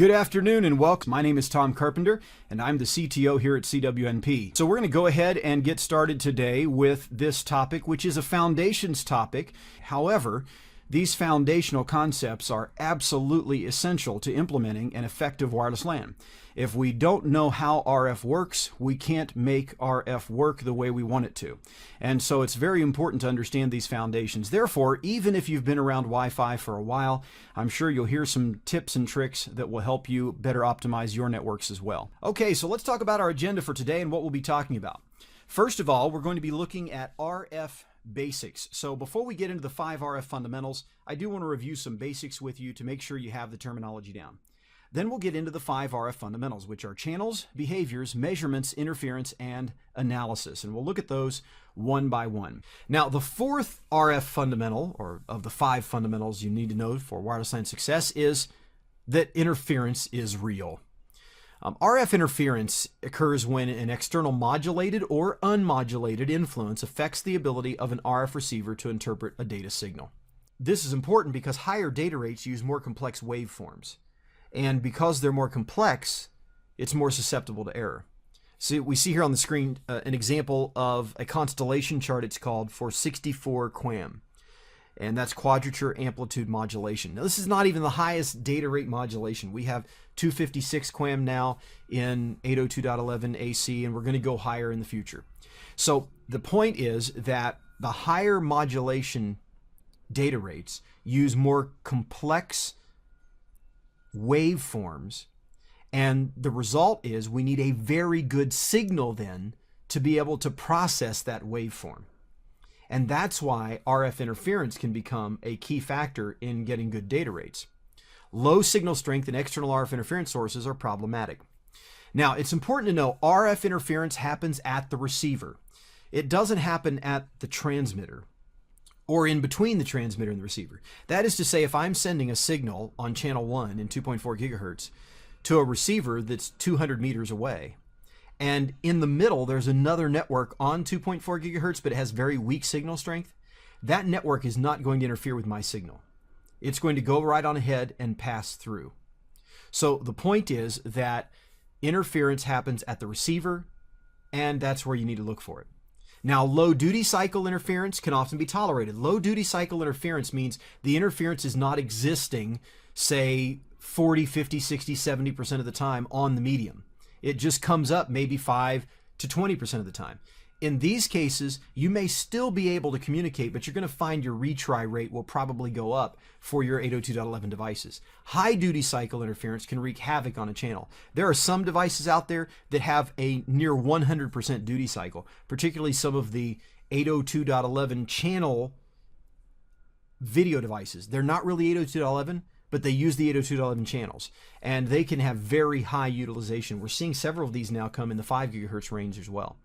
Good afternoon and welcome. My name is Tom Carpenter and I'm the CTO here at CWNP. So we're going to go ahead and get started today with this topic, which is a foundations topic. However, these foundational concepts are absolutely essential to implementing an effective wireless LAN. If we don't know how RF works, we can't make RF work the way we want it to. And so it's very important to understand these foundations. Therefore, even if you've been around Wi-Fi for a while, I'm sure you'll hear some tips and tricks that will help you better optimize your networks as well. Okay, so let's talk about our agenda for today and what we'll be talking about. First of all, we're going to be looking at RF basics. So before we get into the 5 RF fundamentals, I do want to review some basics with you to make sure you have the terminology down. Then we'll get into the 5 RF fundamentals, which are channels, behaviors, measurements, interference, and analysis. And we'll look at those one by one. Now, the 4th RF fundamental, or of the 5 fundamentals you need to know for wireless LAN success, is that interference is real. RF interference occurs when an external modulated or unmodulated influence affects the ability of an RF receiver to interpret a data signal. This is important because higher data rates use more complex waveforms. And because they're more complex, it's more susceptible to error. So we see here on the screen an example of a constellation chart, it's called, for 64 QAM. And that's quadrature amplitude modulation. Now, this is not even the highest data rate modulation. We have 256 QAM now in 802.11 AC, and we're going to go higher in the future. So the point is that the higher modulation data rates use more complex waveforms, and the result is we need a very good signal then to be able to process that waveform. And that's why RF interference can become a key factor in getting good data rates. Low signal strength and external RF interference sources are problematic. Now, it's important to know RF interference happens at the receiver. It doesn't happen at the transmitter or in between the transmitter and the receiver. That is to say, if I'm sending a signal on channel 1 in 2.4 gigahertz to a receiver that's 200 meters away, and in the middle there's another network on 2.4 gigahertz, but it has very weak signal strength, that network is not going to interfere with my signal. It's going to go right on ahead and pass through. So the point is that interference happens at the receiver, and that's where you need to look for it. Now, low duty cycle interference can often be tolerated. Low duty cycle interference means the interference is not existing, say 40, 50, 60, 70% of the time on the medium. It just comes up maybe 5 to 20% of the time. In these cases, you may still be able to communicate, but you're going to find your retry rate will probably go up for your 802.11 devices. High duty cycle interference can wreak havoc on a channel. There are some devices out there that have a near 100% duty cycle, particularly some of the 802.11 channel video devices. They're not really 802.11, but they use the 802.11 channels, and they can have very high utilization. We're seeing several of these now come in the 5 gigahertz range as well.